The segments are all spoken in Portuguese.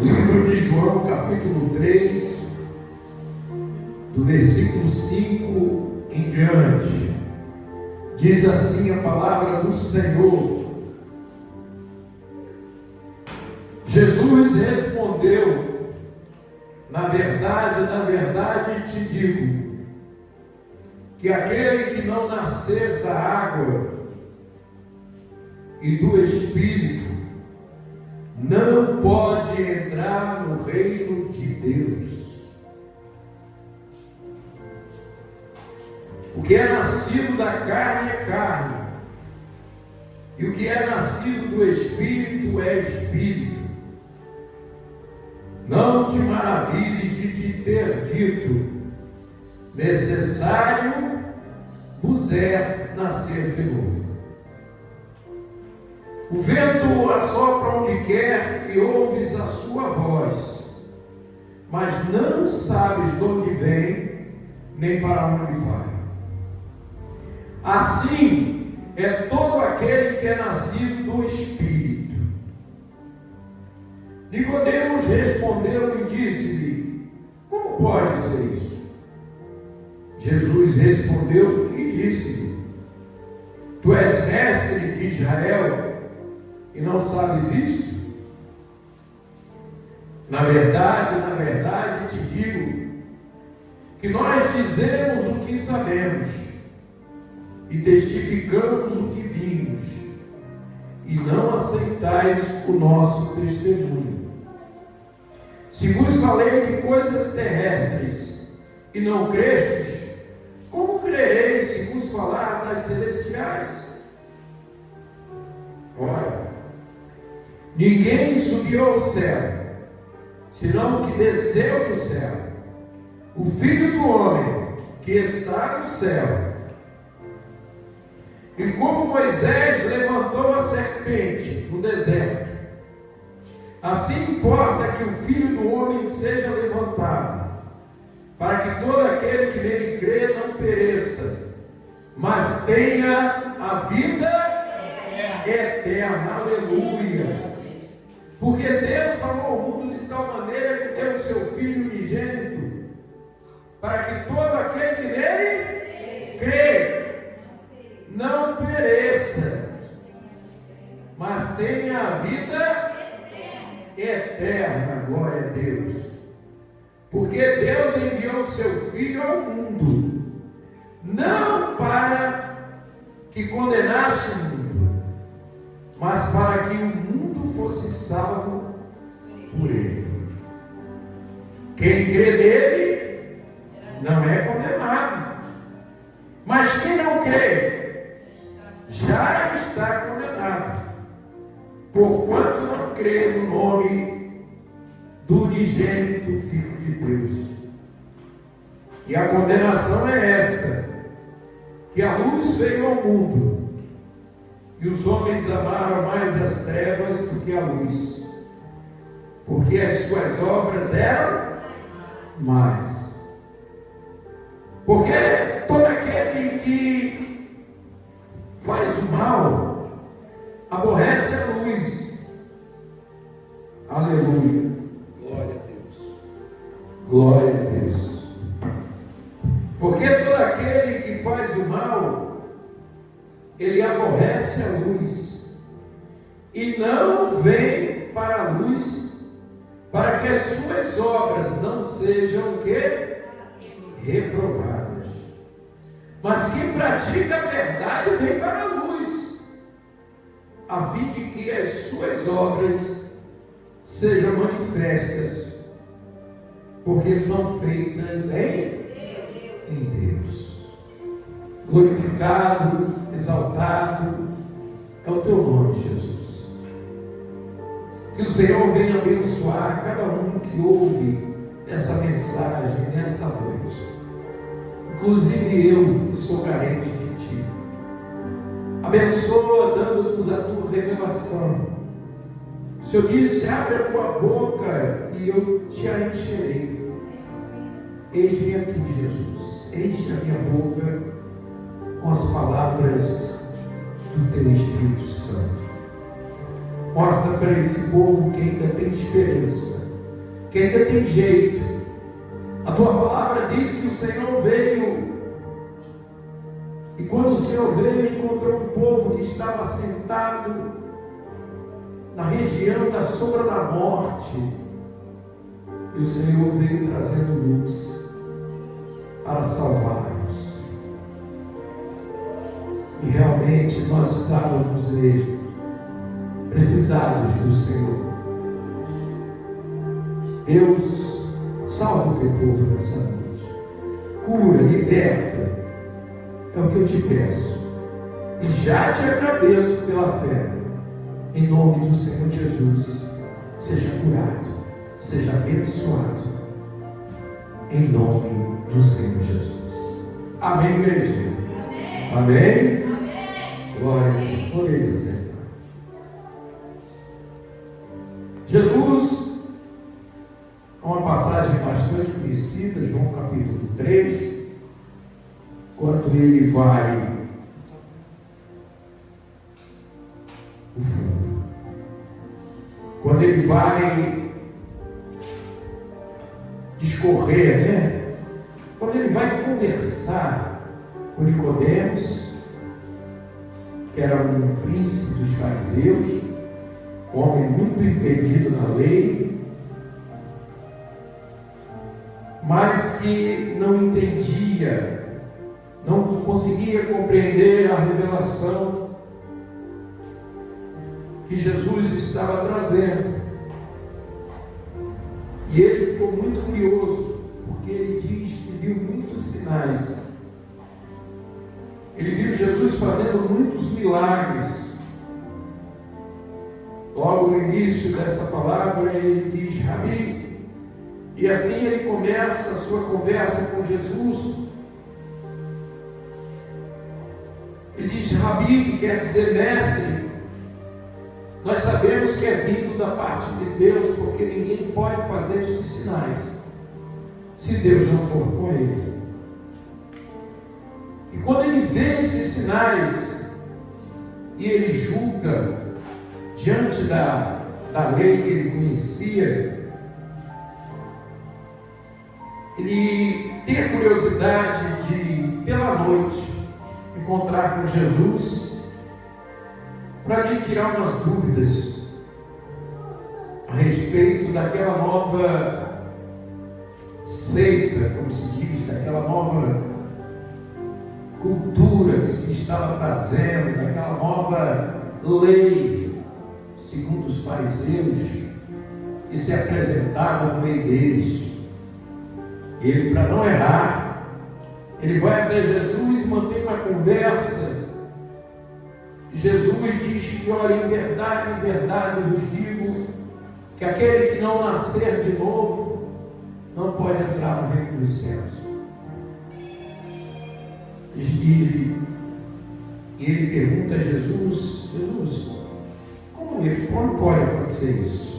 Livro de João, capítulo 3, do versículo 5 em diante, diz assim a palavra do Senhor. Jesus respondeu: na verdade te digo, que aquele que não nascer da água e do Espírito não pode entrar no reino de Deus. O que é nascido da carne é carne, e o que é nascido do Espírito é Espírito. Não te maravilhes de te ter dito: necessário vos é nascer de novo. O vento assopra onde quer e ouves a sua voz, mas não sabes de onde vem, nem para onde vai. Assim é todo aquele que é nascido do Espírito. Nicodemos respondeu e disse-lhe: como pode ser isso? Jesus respondeu e disse-lhe: tu és mestre de Israel e não sabes isto? Na verdade te digo, que nós dizemos o que sabemos e testificamos o que vimos, e não aceitais o nosso testemunho. Se vos falei de coisas terrestres e não crestes, como crereis se vos falar das celestiais? Ora, ninguém subiu ao céu, senão o que desceu do céu, o Filho do Homem que está no céu. E como Moisés levantou a serpente no deserto, assim importa que o Filho do Homem seja levantado, para que todo aquele que nele crê não pereça, mas tenha a vida eterna. Aleluia. Porque Deus amou o mundo de tal maneira que deu o seu Filho unigênito, para que todo aquele que nele crê não pereça, mas tenha a vida eterna. Glória a Deus. Porque Deus enviou o seu Filho ao mundo, não para que condenasse o mundo, mas para que o mundo fosse salvo por ele. Quem crê nele não é condenado, mas quem não crê já está condenado, porquanto não crê no nome do unigênito Filho de Deus. E a condenação é esta: que a luz veio ao mundo, e os homens amaram mais as trevas do que a luz, porque as suas obras eram más. Porque todo aquele que faz o mal aborrece a luz. Aleluia. Glória a Deus. Glória a Deus. Porque todo aquele que faz o mal, ele aborrece a luz e não vem para a luz, para que as suas obras não sejam o quê? Reprovadas. Mas quem pratica a verdade vem para a luz, a fim de que as suas obras sejam manifestas, porque são feitas em Deus. Glorificado, exaltado é o teu nome, Jesus. Que o Senhor venha abençoar cada um que ouve essa mensagem nesta noite, inclusive eu, que sou carente de Ti. Abençoa, dando-nos a Tua revelação. O Senhor disse: abre a Tua boca e eu te a encherei. Eis-me aqui, Jesus. Enche a minha boca com as palavras do Teu Espírito Santo. Mostra para esse povo que ainda tem esperança que ainda tem jeito. A tua palavra diz que o Senhor veio, e quando o Senhor veio, encontrou um povo que estava sentado na região da sombra da morte, e o Senhor veio trazendo luz para salvar-nos. E realmente nós estávamos mesmo precisados do Senhor. Deus, salva o teu povo nessa noite. Cura, liberta. É o que eu te peço. E já te agradeço pela fé. Em nome do Senhor Jesus. Seja curado. Seja abençoado. Em nome do Senhor Jesus. Amém, igreja? Amém? Amém? Amém. Glória a Deus. Podeis ser. Jesus, uma passagem bastante conhecida, João capítulo 3, quando ele vai o fundo, quando ele vai discorrer, né? Quando ele vai conversar com Nicodemos, que era um príncipe dos fariseus, um homem muito entendido na lei, mas que não entendia, não conseguia compreender a revelação que Jesus estava trazendo. E ele ficou muito curioso, porque ele diz que viu muitos sinais. Ele viu Jesus fazendo muitos milagres. Logo no início dessa palavra, ele diz Rabi. E assim ele começa a sua conversa com Jesus. Ele diz Rabi, que quer dizer mestre. Nós sabemos que é vindo da parte de Deus, porque ninguém pode fazer estes sinais se Deus não for com ele. E quando ele vê esses sinais e ele julga diante da lei que ele conhecia, ele tem a curiosidade de, pela noite, encontrar com Jesus para lhe tirar umas dúvidas a respeito daquela nova seita, como se diz, daquela nova cultura que se estava trazendo, daquela nova lei, segundo os fariseus, que se apresentava no meio deles. Ele, para não errar, ele vai até Jesus e mantém uma conversa. Jesus diz que, olha, em verdade vos digo, que aquele que não nascer de novo, não pode entrar no reino dos céus. E ele pergunta a Jesus, como pode acontecer isso?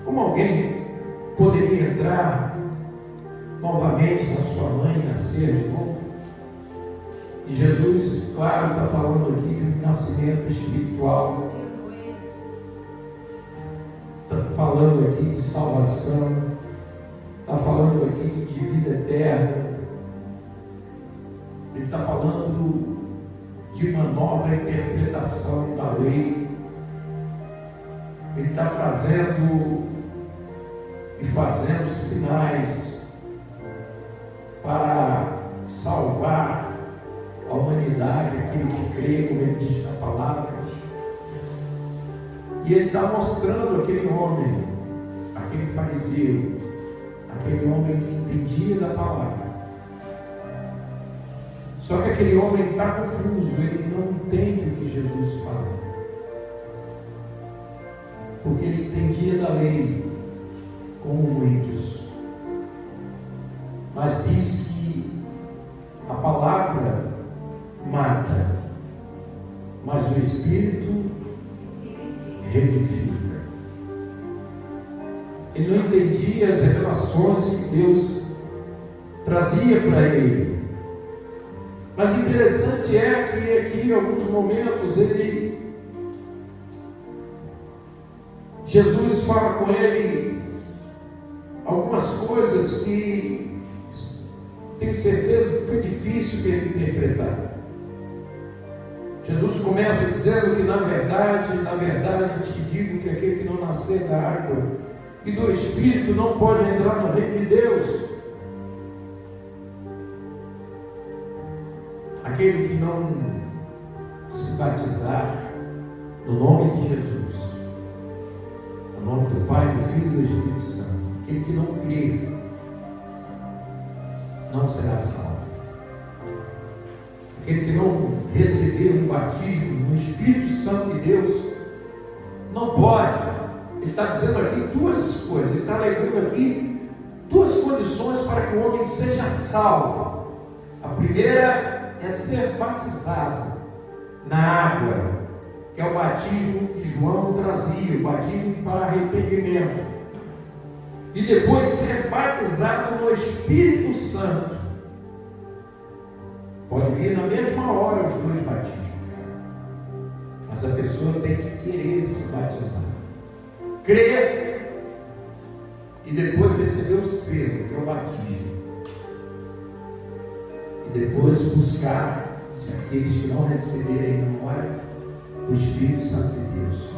Como alguém poderia entrar novamente na sua mãe e nascer de novo? E Jesus, claro, está falando aqui de um nascimento espiritual, está falando aqui de salvação, está falando aqui de vida eterna. Ele está falando de uma nova interpretação da lei. Ele está trazendo e fazendo sinais para salvar a humanidade, aquele que crê, como ele diz na palavra. E ele está mostrando aquele homem, aquele fariseu, aquele homem que entendia da palavra. Só que aquele homem está confuso, ele não entende o que Jesus fala. Porque ele entendia da lei, como muitos. Mas diz que a palavra mata, mas o Espírito revivifica. Ele não entendia as revelações que Deus trazia para ele. Mas interessante é que aqui em alguns momentos Jesus fala com ele algumas coisas que tenho certeza que foi difícil de ele interpretar. Jesus começa dizendo que na verdade te digo que aquele que não nascer da água e do Espírito não pode entrar no reino de Deus. Aquele que não se batizar no nome de Jesus, no nome do Pai, do Filho e do Espírito Santo, aquele que não crer, não será salvo. Aquele que não receber um batismo no Espírito Santo de Deus, não pode. Ele está dizendo aqui duas coisas, ele está alegando aqui duas condições para que o homem seja salvo. A primeira é ser batizado na água, que é o batismo que João trazia, o batismo para arrependimento, e depois ser batizado no Espírito Santo. Pode vir na mesma hora os dois batismos, mas a pessoa tem que querer se batizar, crer e depois receber o selo, que é o batismo, e depois buscar, se aqueles que não receberem na hora, o Espírito Santo de Deus.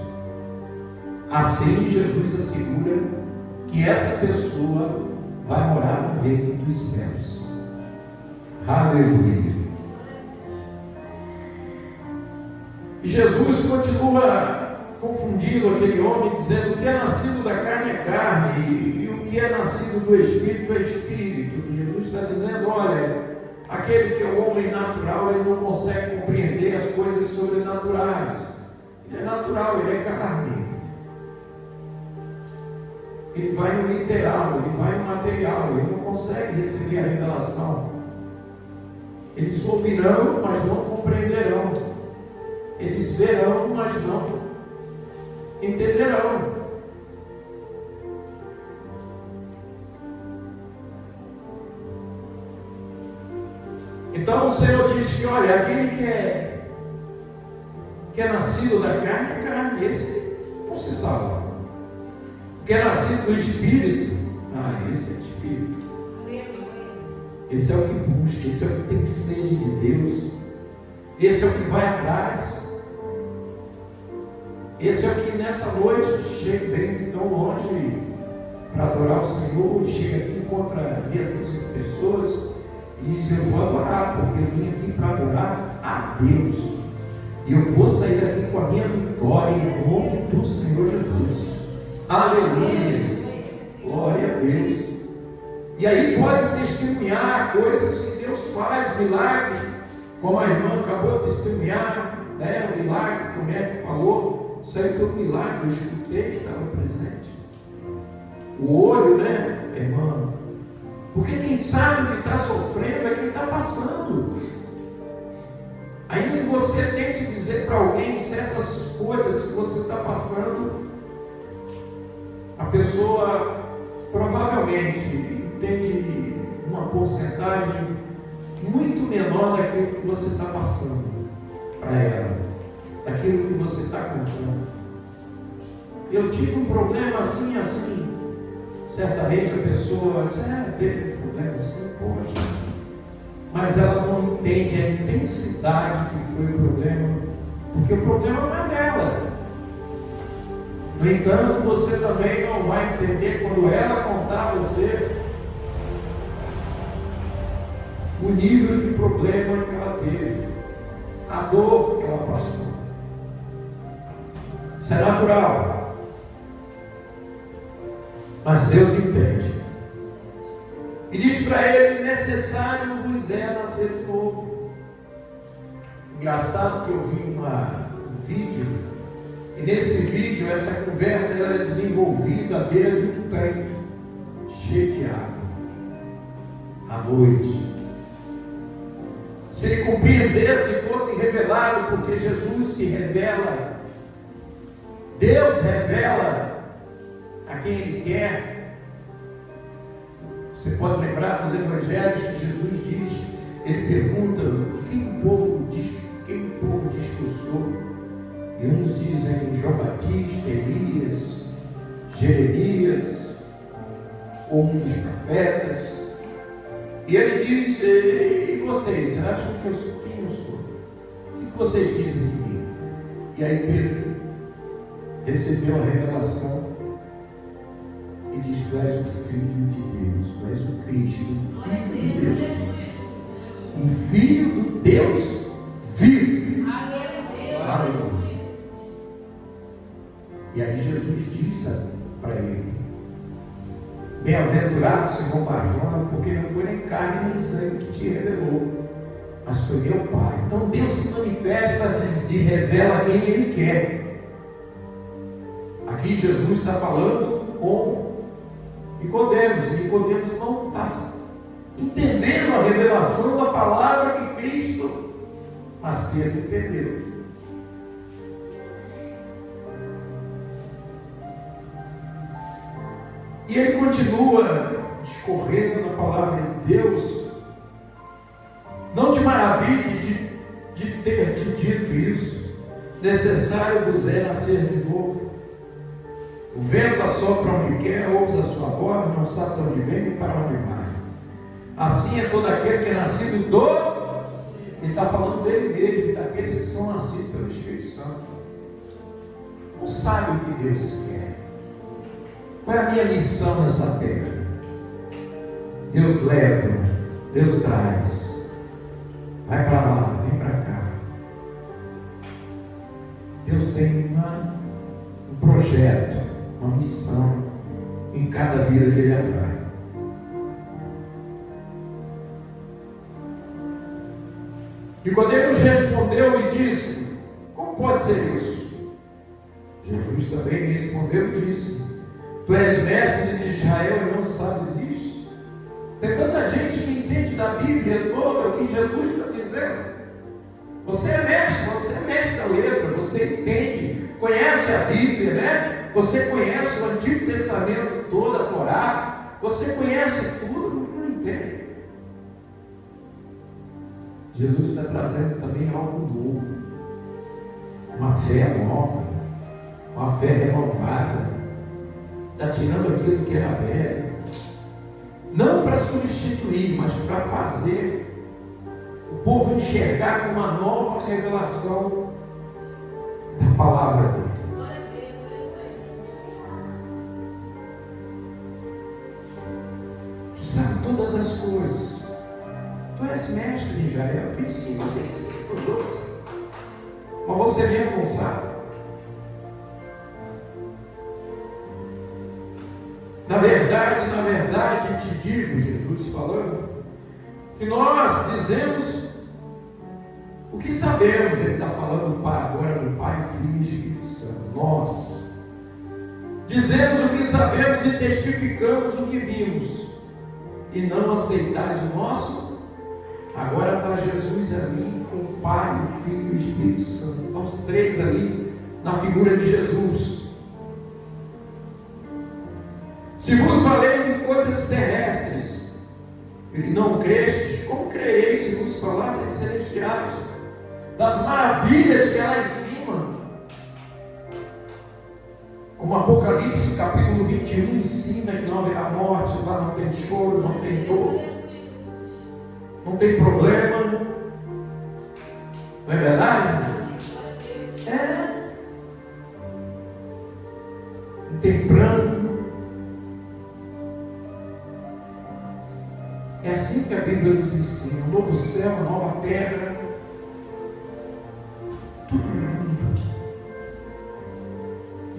Assim Jesus assegura que essa pessoa vai morar no reino dos céus. Aleluia. E Jesus continua confundindo aquele homem, dizendo: o que é nascido da carne é carne, e o que é nascido do Espírito é Espírito. Jesus está dizendo: olha, aquele que é o homem natural, ele não consegue compreender as coisas sobrenaturais. Ele é natural, ele é carne. Ele vai no literal, ele vai no material, ele não consegue receber a revelação. Eles ouvirão, mas não compreenderão. Eles verão, mas não entenderão. Então o Senhor diz que, olha, aquele que é nascido da carne é carne, esse não se salva. O que é nascido do Espírito, esse é de Espírito. Esse é o que busca, esse é o que tem sede de Deus, esse é o que vai atrás, esse é o que nessa noite vem de tão longe para adorar o Senhor, chega aqui e encontra meia dúzia de pessoas e diz: eu vou adorar, porque eu vim aqui para adorar a Deus, e eu vou sair daqui com a minha vitória em nome do Senhor Jesus. Aleluia, glória a Deus. E aí pode testemunhar coisas que Deus faz, milagres, como a irmã acabou de testemunhar, né? O milagre que o médico falou, isso aí foi um milagre, eu escutei, estava presente. O olho, né, irmã? Porque quem sabe o que está sofrendo é quem está passando. Ainda que você tente dizer para alguém certas coisas que você está passando, a pessoa provavelmente entende uma porcentagem muito menor daquilo que você está passando para ela, daquilo que você está contando. Eu tive um problema assim, certamente a pessoa diz: teve um problema assim, poxa, mas ela não entende a intensidade que foi o problema, porque o problema não é dela. No entanto, você também não vai entender quando ela contar a você o nível de problema que ela teve, a dor que ela passou. Isso é natural, mas Deus entende. E diz para ele: necessário vos é nascer de novo. Engraçado que eu vi um vídeo, e nesse vídeo essa conversa ela é desenvolvida à beira de um tanque cheio de água, à noite. Se ele compreendesse, fosse revelado, porque Jesus se revela, Deus revela a quem Ele quer. Você pode lembrar dos evangelhos que Jesus diz, Ele pergunta: de quem o povo diz que eu sou? E uns dizem João Batista, Elias, Jeremias, ou um dos profetas. E ele diz: e vocês, acham que eu sou quem eu sou? O que vocês dizem de mim? E aí Pedro recebeu a revelação e diz: tu és o Filho de Deus, tu és o Cristo, o Filho de Deus, o Filho do Deus vivo. Aleluia. E aí Jesus diz para ele: bem-aventurado Simão Barjona, porque não foi nem carne nem sangue que te revelou, mas foi meu Pai. Então Deus se manifesta e revela quem Ele quer. Aqui Jesus está falando com Nicodemos. E Nicodemos não está entendendo a revelação da palavra de Cristo, mas Pedro entendeu. E ele continua discorrendo na palavra de Deus. Não te maravilhes de ter te dito isso. Necessário vos é nascer de novo. O vento assopra onde quer, ouves a sua voz, não sabe de onde vem e para onde vai. Assim é todo aquele que é nascido do... Ele está falando dele mesmo, daqueles que são nascidos pelo Espírito Santo. Não sabe o que Deus quer. Qual é a minha missão nessa terra? Deus leva, Deus traz. Vai para lá, vem para cá. Deus tem um projeto, uma missão em cada vida que Ele atrai. Nicodemos respondeu e disse: como pode ser isso? Jesus também respondeu e disse: tu és mestre de Israel e não sabes isso? Tem tanta gente que entende da Bíblia toda o que Jesus está dizendo. Você é mestre da letra, você entende, conhece a Bíblia, né? Você conhece o Antigo Testamento todo, a Torá, você conhece tudo, não entende. Jesus está trazendo também algo novo, uma fé nova, uma fé renovada. Está tirando aquilo que era velho, não para substituir, mas para fazer o povo enxergar com uma nova revelação da palavra dele. Tu sabe todas as coisas, tu és mestre de Israel, tu ensina, você ensina os outros, mas você mesmo não sabe. Na verdade, te digo, Jesus falando, que nós dizemos o que sabemos. Ele está falando agora do Pai, Filho e Espírito Santo. Nós dizemos o que sabemos e testificamos o que vimos, e não aceitais o nosso. Agora está Jesus ali com o Pai, o Filho e o Espírito Santo. Estão os três ali na figura de Jesus. Se vos falei de coisas terrestres e não crestes, como crereis se vos falar das celestiais, das maravilhas que há lá em cima? Como Apocalipse capítulo 21 ensina que não haverá morte, lá não tem choro, não tem dor, não tem problema. Não é verdade? É. Não tem pranto. É assim que a Bíblia nos ensina: um novo céu, uma nova terra, tudo lindo.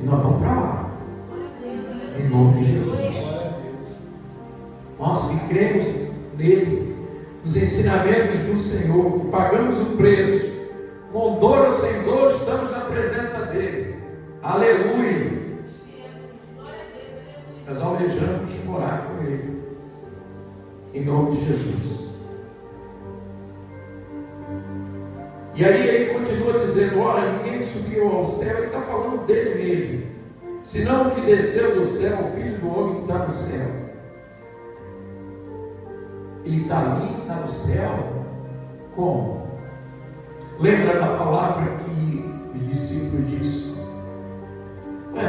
E nós vamos para lá, em nome de Jesus. Nós que cremos nele, nos ensinamentos do Senhor, que pagamos o preço, com dor ou sem dor, estamos na presença dele. Aleluia! Nós almejamos morar com ele, em nome de Jesus. E aí ele continua dizendo: olha, ninguém subiu ao céu. Ele está falando dele mesmo, senão o que desceu do céu, o Filho do Homem que está no céu. Ele está ali, está no céu. Como? Lembra da palavra que os discípulos disseram: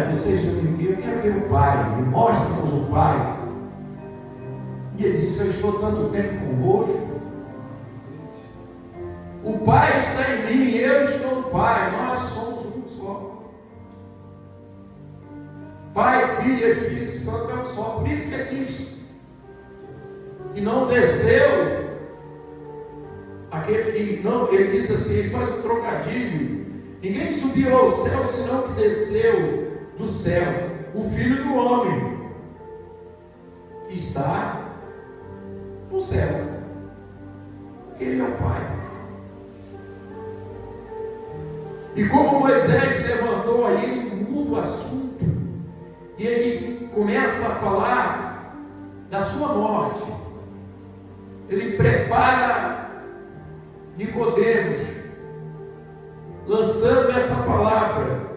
Vocês não me enviam, eu quero ver o Pai, me mostra-nos o Pai. E ele disse: eu estou tanto tempo convosco. O Pai está em mim, eu estou no Pai, nós somos um só. Pai, Filho e Espírito Santo é um só. Por isso que ele diz que não desceu aquele que não, ele diz assim, ele faz um trocadilho: ninguém subiu ao céu senão que desceu do céu, o Filho do Homem, que está no céu, que ele é o Pai. E como Moisés levantou aí, muda o assunto, e ele começa a falar da sua morte, ele prepara Nicodemos, lançando essa palavra.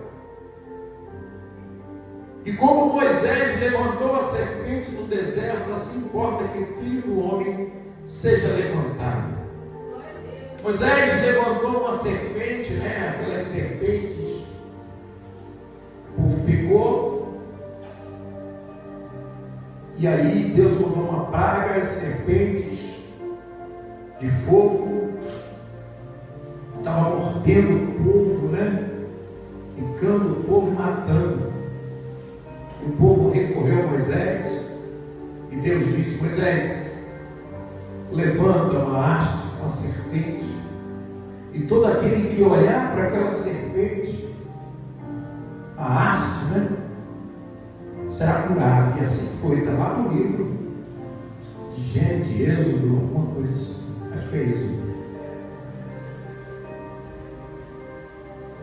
E como Moisés levantou a serpente no deserto, assim importa que o Filho do Homem seja levantado. Moisés levantou uma serpente, aquelas serpentes, o povo picou, e aí Deus mandou uma praga, serpentes de fogo, estava mordendo o povo, picando o povo e matando. O povo recorreu a Moisés, e Deus disse: Moisés, levanta uma haste, uma serpente, e todo aquele que olhar para aquela serpente, a haste, será curado. E assim foi, está lá no livro de Gênesis, de Êxodo, alguma coisa assim, acho que é Êxodo.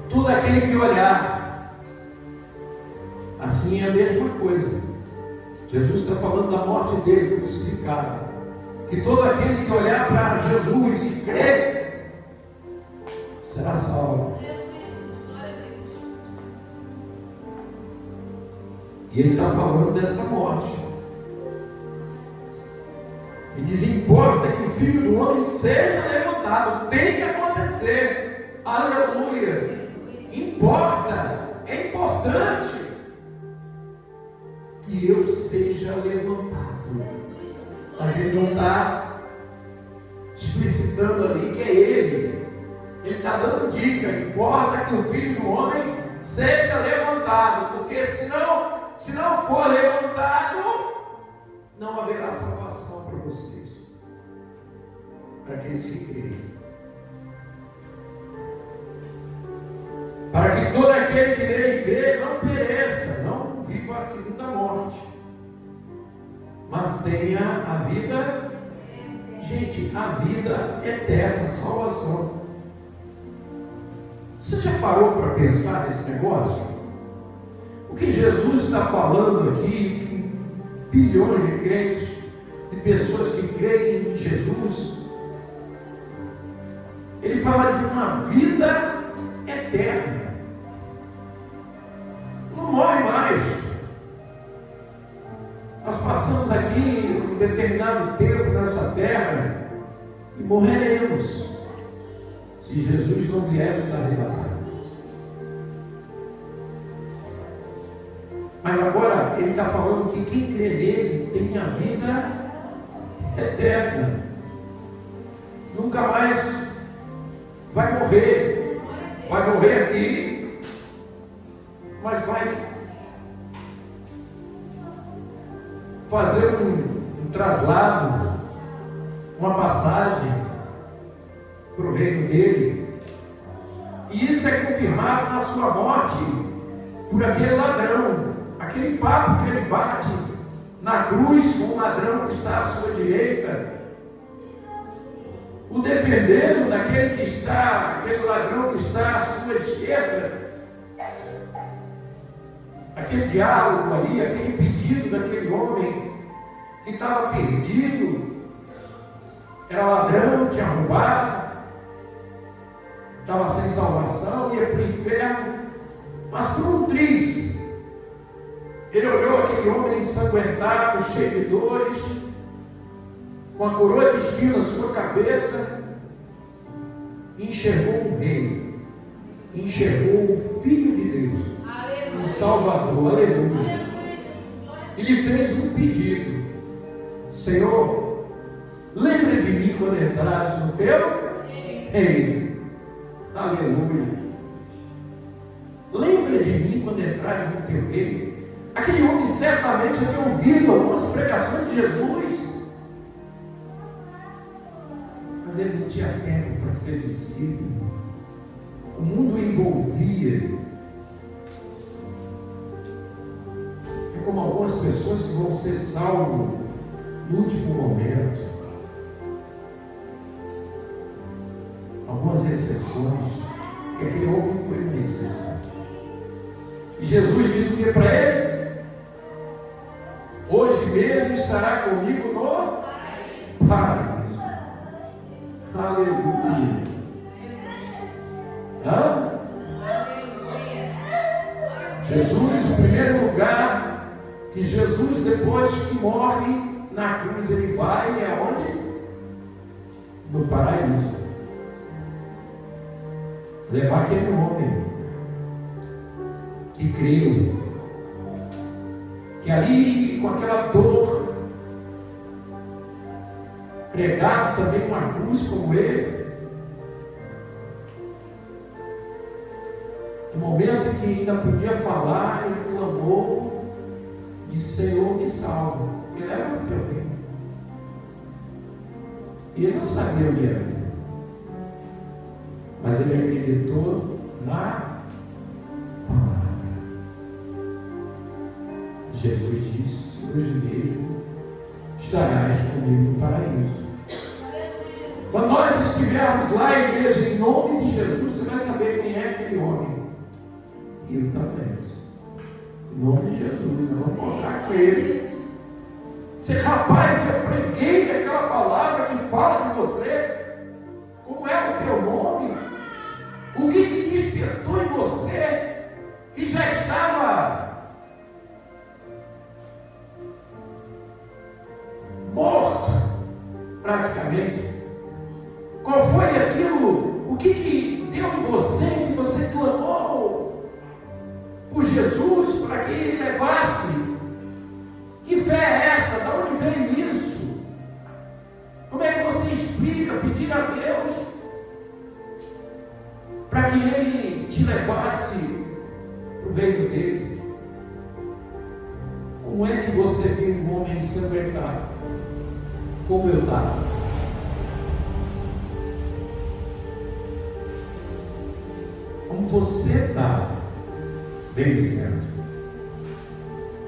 Todo aquele que olhar, assim é a mesma coisa. Jesus está falando da morte dele crucificado, que todo aquele que olhar para Jesus e crer será salvo. E ele está falando dessa morte. E diz: importa que o Filho do Homem seja levantado. Tem que acontecer. Aleluia. Importa. É importante que eu seja levantado. Mas ele não está explicitando ali que é ele. Ele está dando dica. Importa que o Filho do Homem seja levantado, porque se não for levantado, não haverá salvação para vocês, para aqueles que creem. Para que todo aquele que nele crê não pereça, não viva a segunda morte, mas tenha a vida, gente, a vida eterna, salvação. Você já parou para pensar nesse negócio? O que Jesus está falando aqui, de bilhões de crentes, de pessoas que creem em Jesus, ele fala de uma vida eterna. Não morre mais. Nós passamos aqui um determinado tempo nessa terra e morreremos, se Jesus não vier nos arrebatar. Mas agora ele está falando que quem crê nele tem a vida eterna. Nunca mais vai morrer. Vai morrer aqui, mas vai fazer um traslado, uma passagem para o reino dele. E isso é confirmado na sua morte por aquele ladrão. Aquele papo que ele bate na cruz com o ladrão que está à sua direita, o defendendo aquele ladrão que está à sua esquerda, aquele diálogo ali, aquele pedido daquele homem que estava perdido, era ladrão, tinha roubado, estava sem salvação, ia para o inferno, mas por um triz. Ele olhou aquele homem ensanguentado, cheio de dores, com a coroa de espinho na sua cabeça, e enxergou um rei, enxergou o Filho de Deus. Aleluia. um Salvador, aleluia. Ele fez um pedido: Senhor, lembra de mim quando entrares no teu reino. Aleluia. Lembra de mim quando entrares no teu reino. Aquele homem certamente já tinha ouvido algumas pregações de Jesus, mas ele não tinha tempo para ser discípulo. O mundo o envolvia. É como algumas pessoas que vão ser salvas no último momento. Algumas exceções, que aquele homem foi uma exceção. E Jesus diz o que para ele? Hoje mesmo estará comigo no paraíso. Aleluia. Jesus, o primeiro lugar que Jesus, depois que morre na cruz, ele vai aonde? No paraíso. Levar aquele homem que creu, que ali com aquela dor, pregado também uma cruz como ele, no momento em que ainda podia falar, ele clamou, disse: Senhor, me salva. Ele era o teu reino. E ele não sabia onde era, mas ele acreditou na palavra. Jesus disse: hoje mesmo estarás comigo no paraíso. Quando nós estivermos lá, igreja, em nome de Jesus, você vai saber quem é aquele homem. E eu também. Em nome de Jesus, nós vamos encontrar com ele. Você, rapaz, eu preguei aquela palavra que fala de você. Como é o teu nome? O que despertou em você que já estava morto, praticamente? Qual foi aquilo? O que deu em você que você clamou por Jesus para que ele levasse? Que fé é essa? De onde veio isso? Como é que você explica pedir a Deus para que ele te levasse para o reino dele? Como é que você viu um homem ensanguentado como eu estava? Como você estava, bem dizendo,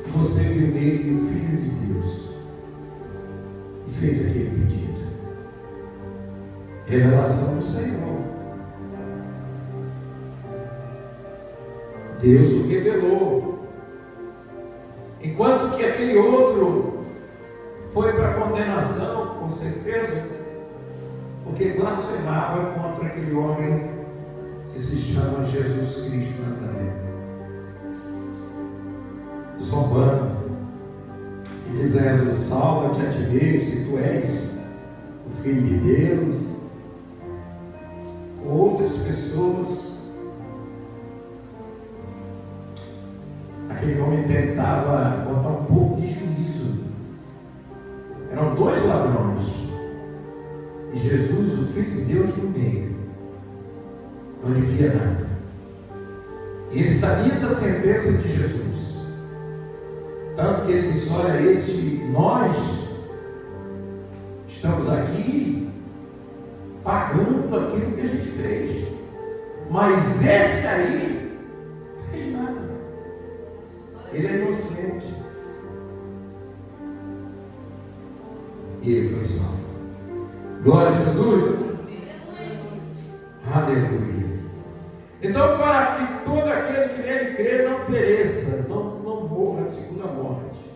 você viu nele o Filho de Deus e fez aquele pedido. Revelação do Senhor. Deus o revelou. Enquanto que aquele outro foi para a condenação, com certeza, porque blasfemava contra aquele homem que se chama Jesus Cristo Nazareno, zombando e dizendo: salva-te a ti mesmo, se tu és o Filho de Deus. Com outras pessoas, aquele homem tentava botar um pouco de juízo. Eram dois ladrões e Jesus, o Filho de Deus, no meio. Não lhe via nada. E ele sabia da sentença de Jesus. Tanto que ele disse: olha, nós estamos aqui pagando aquilo que a gente fez. Mas esse aí não fez nada. Ele é inocente. E ele foi salvo. Glória a Jesus. Aleluia. Então, para que todo aquele que nele crê não pereça, não morra de segunda morte,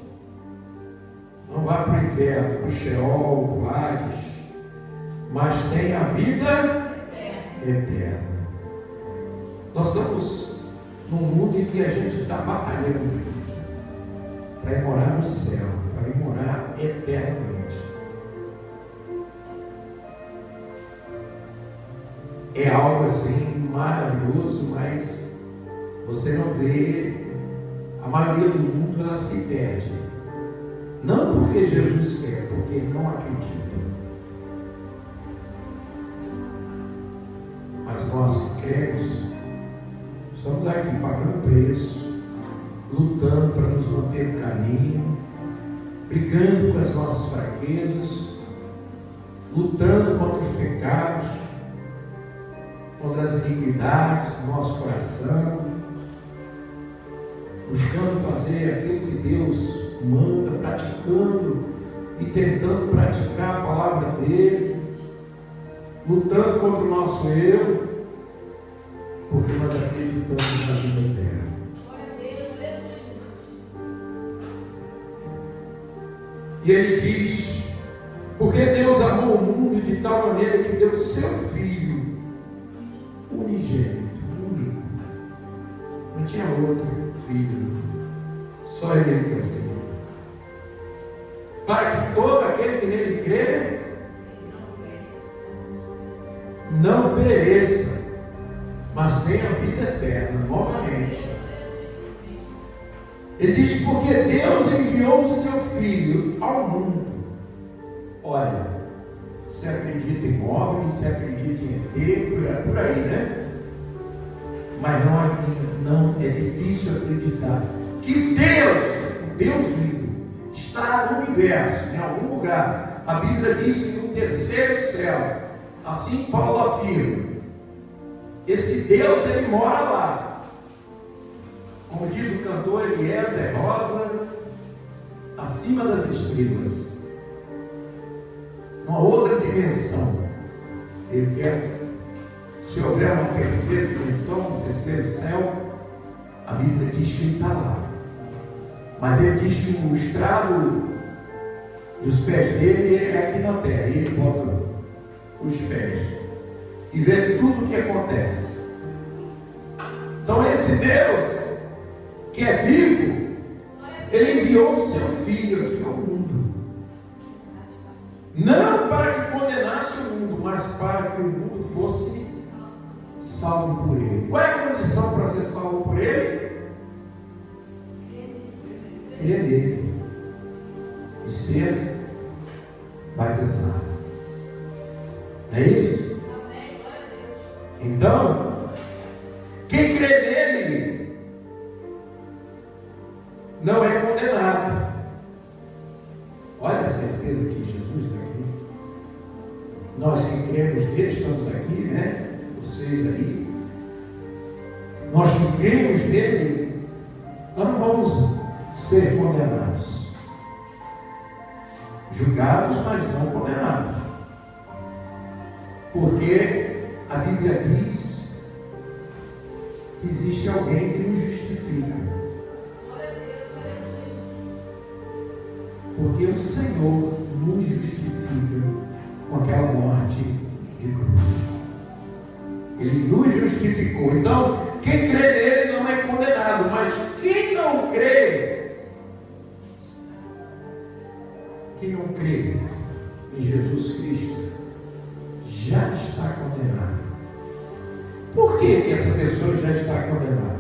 não vá para o inferno, para o Sheol, para o Hades, mas tenha a vida eterna. Nós estamos num mundo em que a gente está batalhando para ir morar no céu, para ir morar eternamente. É algo assim maravilhoso, mas você não vê maioria do mundo ela se perde. Não porque Jesus quer, porque não acredita. Mas nós que cremos, estamos aqui pagando preço, lutando para nos manter no caminho, brigando com as nossas fraquezas, lutando contra os pecados, contra as iniquidades do nosso coração, buscando fazer aquilo que Deus manda, praticando e tentando praticar a palavra dele, lutando contra o nosso eu, porque nós acreditamos na vida eterna. E ele diz: porque Deus amou o mundo de tal maneira que deu seu Filho unigênito, único. Não tinha outro filho, só ele que é o Filho. Para que todo aquele que nele crê não pereça, mas tenha vida eterna. Novamente, ele diz: porque Deus enviou o seu Filho ao mundo. Olha, você acredita em OVNI, você acredita em ET, por aí, né? Mas não é difícil acreditar que Deus, o Deus vivo, está no universo, em algum lugar. A Bíblia diz que no terceiro céu, assim Paulo afirma, esse Deus, ele mora lá. Como diz o cantor Eliezer Rosa, acima das estrelas, numa outra dimensão. Ele quer, se houver uma terceira dimensão, um terceiro céu, a Bíblia diz que ele está lá. Mas ele diz que o estrado dos pés dele é aqui na terra. E ele bota os pés e vê tudo o que acontece. Então esse Deus que é vivo, ele enviou o seu Filho aqui ao mundo, não para que condenasse o mundo, mas para que o mundo fosse salvo por ele. Qual é a condição para ser salvo por ele? Crer nele e ser batizado. Não é isso? Então, quem crê nele não é condenado. Olha a certeza que Jesus está aqui. Nós que cremos nele, estamos aqui, né? Vocês aí. Nós que cremos nele, nós não vamos ser condenados. Julgados, mas não condenados. Porque a Bíblia diz que existe alguém que nos justifica. Porque o Senhor nos justifica com aquela morte de cruz. Ele nos justificou. Então, quem crê nele não é condenado. Mas quem não crê em Jesus Cristo, já está condenado. Por que essa pessoa já está condenada?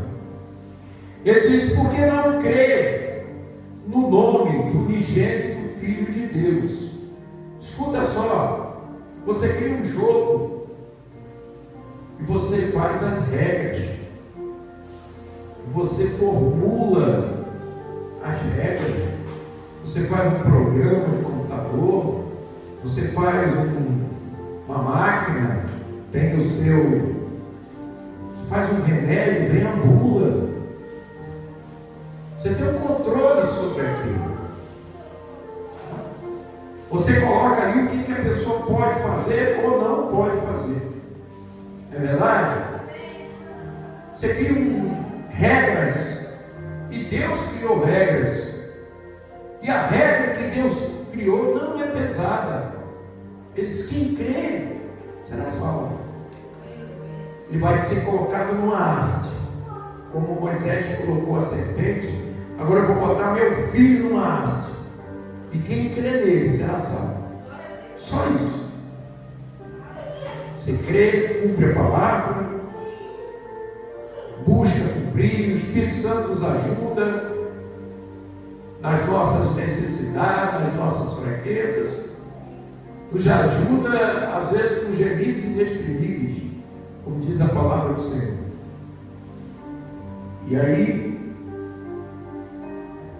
Ele diz: porque não crê no nome do unigênito Filho de Deus. Escuta só, você cria um jogo e você faz as regras, você formula as regras, você faz um programa de computador, você faz uma máquina, tem o seu, você faz um remédio, vem a bula, você tem um controle sobre aquilo. Você coloca ali o que a pessoa pode fazer ou não pode fazer. É verdade? Você cria regras, e Deus criou regras. E a regra que Deus criou não é pesada. Ele diz: quem crê será salvo. Ele vai ser colocado numa haste, como Moisés colocou a serpente. Agora eu vou botar meu filho numa haste, e quem crê nele será salvo. Só isso. Você crê, cumpre a palavra, busca cumprir, o Espírito Santo nos ajuda, nas nossas necessidades, nas nossas fraquezas, nos ajuda, às vezes, com gemidos inexprimíveis, como diz a palavra do Senhor. E aí,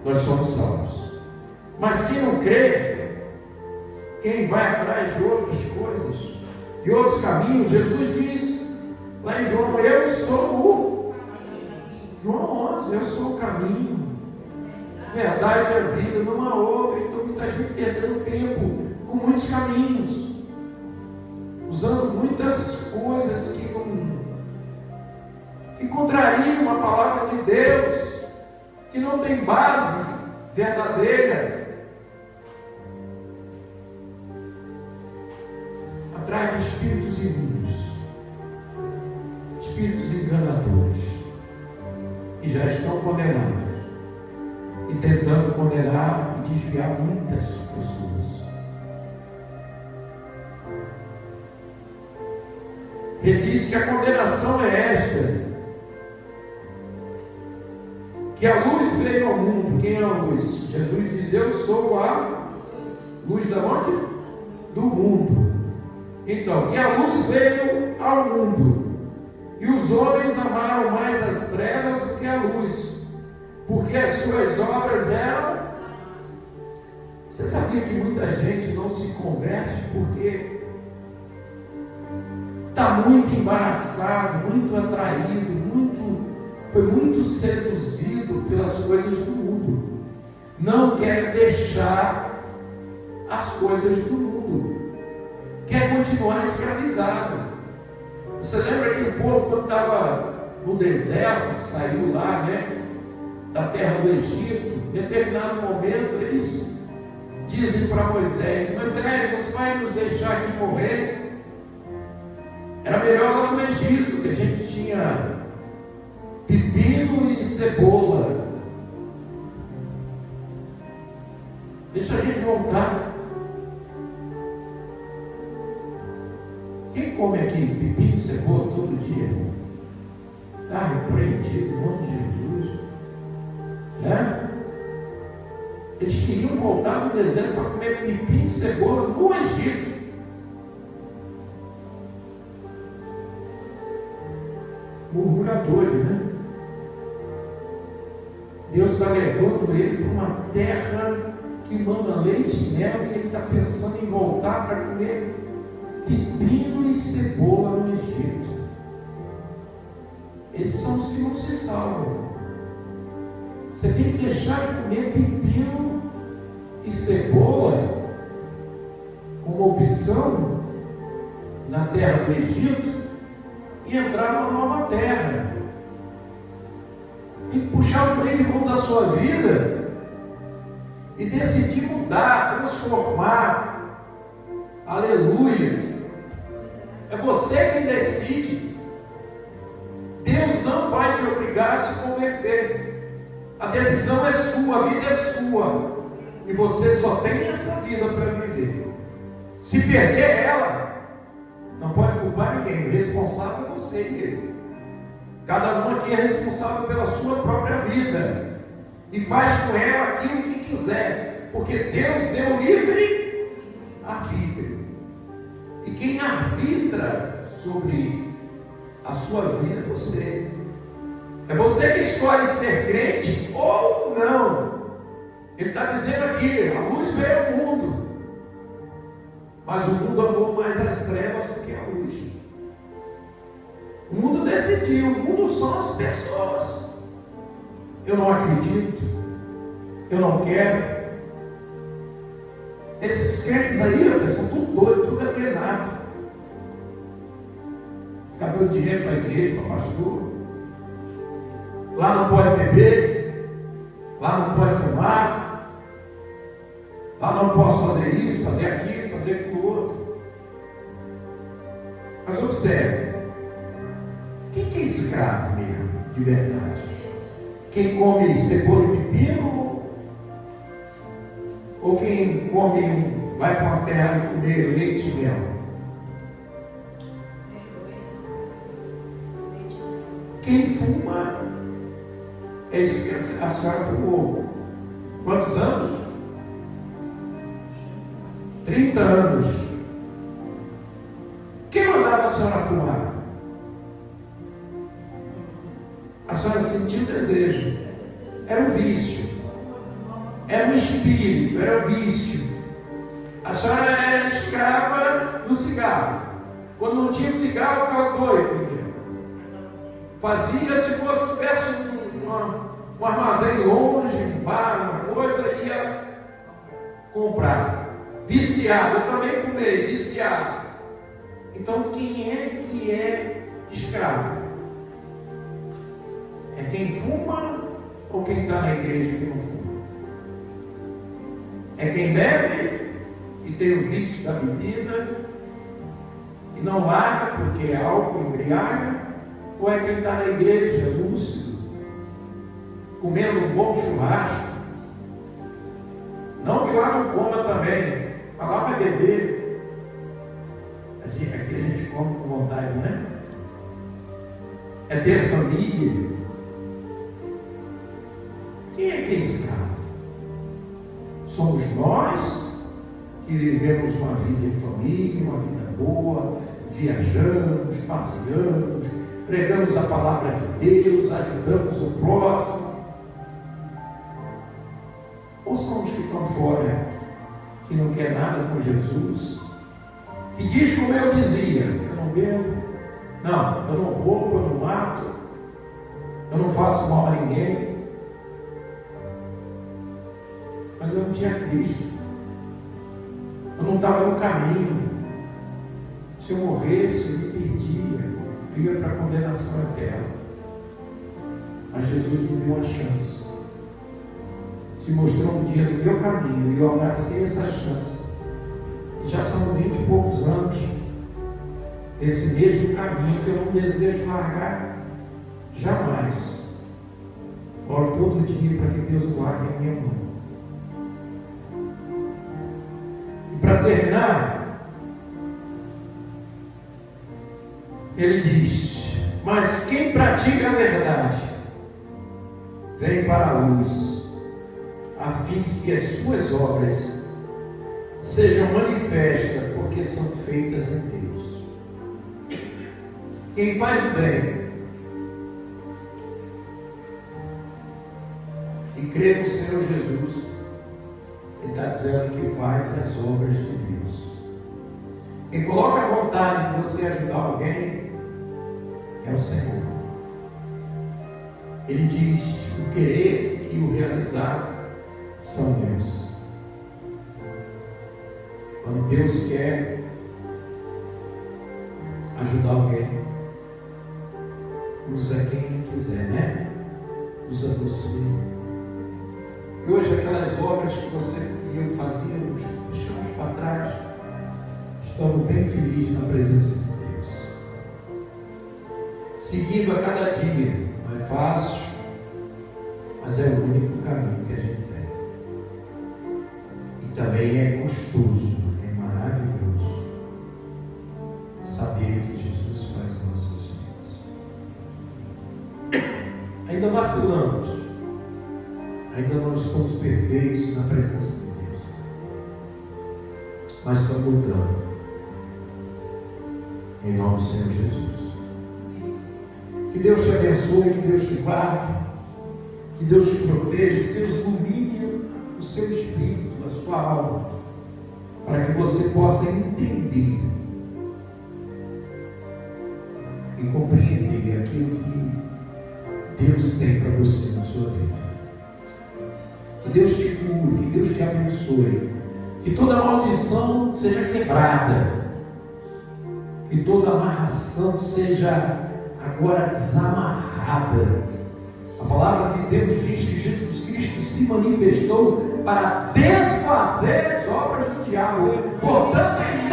nós somos salvos. Mas quem não crê, quem vai atrás de outras coisas, de outros caminhos, Jesus diz lá em João, eu sou o João 11, eu sou o caminho, verdade e a vida, não há outra. Então muita gente perdendo tempo com muitos caminhos, usando muitas coisas que contrariam a palavra de Deus, que não tem base verdadeira, atrás de espíritos imundos, espíritos enganadores, que já estão condenados e tentando condenar e desviar muitas pessoas. Ele diz que a condenação é esta, que a luz veio ao mundo. Quem é a luz? Jesus diz, eu sou a luz da onde? Do mundo. Então, que a luz veio ao mundo, e os homens amaram mais as trevas do que a luz, porque as suas obras eram... Você sabia que muita gente não se converte porque está muito embaraçado, muito atraído, foi muito seduzido pelas coisas do mundo, não quer deixar as coisas do mundo, quer continuar escravizado. Você lembra que o povo, quando estava no deserto, que saiu lá, da terra do Egito, em determinado momento eles dizem para Moisés, Moisés, você vai nos deixar aqui morrer? Era melhor lá no Egito, que a gente tinha pepino e cebola. Deixa a gente voltar. Quem come aqui pepino e cebola todo dia? Está repreendido em nome de Jesus. Eles queriam voltar no deserto para comer pepino e cebola no Egito. Murmuradores, Deus está levando ele para uma terra que manda leite e mel, e ele está pensando em voltar para comer pepino e cebola no Egito. Esses são os que não se salvam. Você tem que deixar de comer pepino e cebola como opção na terra do Egito e entrar numa nova terra. Tem que puxar o freio de mão da sua vida e decidir mudar, transformar. Aleluia! É você quem decide. Deus não vai te obrigar a se converter. A decisão é sua, a vida é sua, e você só tem essa vida para viver. Se perder ela, não pode culpar ninguém. O responsável é você e ele. Cada um aqui é responsável pela sua própria vida e faz com ela aquilo que quiser, porque Deus deu livre arbítrio. E quem arbitra sobre a sua vida é você. É você que escolhe ser crente ou não. Ele está dizendo aqui, a luz veio ao mundo, mas o mundo amou mais as trevas do que a luz. O mundo decidiu, o mundo são as pessoas. Eu não acredito, eu não quero. Esses crentes aí, são tudo doidos, tudo alienado. Ficar dando dinheiro para a igreja, para pastor. Lá não pode beber, lá não pode fumar, lá não posso fazer isso, fazer aquilo, fazer aquilo outro. Mas observe, quem que é escravo mesmo, de verdade? Quem come cebola e pepino? Ou quem vai para uma terra comer leite e mel? Quem fuma é esse que a senhora fumou. Quantos anos? 30 anos. Quem mandava a senhora fumar? A senhora sentiu o desejo. Era o vício. Era o espírito, era o vício. A senhora era escrava do cigarro. Quando não tinha cigarro, ficava doido. Fazia, se fosse, tivesse um armazém longe, um bar, uma coisa, ia comprar. Viciado, eu também fumei, viciado. Então, quem é que é escravo? É quem fuma ou quem está na igreja que não fuma? É quem bebe e tem o vício da bebida e não larga porque é álcool, embriaga? Ou é quem está na igreja, lúcido, comendo um bom churrasco? Não que lá não coma também, mas lá vai beber. Aqui a gente come com vontade, né? É ter família. Quem é que é escravo? Somos nós que vivemos uma vida em família, uma vida boa, viajamos, passeamos, pregamos a palavra de Deus, ajudamos o próximo. Ou são os que estão fora, que não quer nada com Jesus, que diz como eu dizia: eu não bebo, não, eu não roubo, eu não mato, eu não faço mal a ninguém, mas eu não tinha Cristo, eu não estava no caminho. Se eu morresse, eu me perdia, eu ia para a condenação eterna. Mas Jesus me deu uma chance, se mostrou um dia no meu caminho, e eu abracei essa chance. Já são 20 e poucos anos esse mesmo caminho que eu não desejo largar jamais. Oro todo dia para que Deus guarde a minha mão. E para terminar, ele diz: mas quem pratica a verdade vem para a luz, a fim de que as suas obras sejam manifestas, porque são feitas em Deus. Quem faz o bem e crê no Senhor Jesus, ele está dizendo que faz as obras de Deus. Quem coloca a vontade de você ajudar alguém é o Senhor. Ele diz: o querer e o realizar são Deus. Quando Deus quer ajudar alguém, usa quem quiser, né? Usa você. E hoje aquelas obras que você e eu fazíamos, deixamos para trás. Estamos bem felizes na presença de Deus. Seguindo a cada dia, não é fácil, mas é o único caminho que a gente tem. E também é gostoso, é maravilhoso saber que Jesus faz nossas vidas. Ainda vacilamos, ainda não estamos perfeitos na presença de Deus, mas estamos lutando. Em nome do Senhor Jesus. Que Deus te abençoe, que Deus te guarde, que Deus te proteja, que Deus ilumine o seu espírito, a sua alma, para que você possa entender e compreender aquilo que Deus tem para você na sua vida. Que Deus te cure, que Deus te abençoe, que toda maldição seja quebrada, que toda amarração seja agora desamarrada. A palavra de Deus diz que Jesus Cristo se manifestou para desfazer as obras do diabo. Portanto, em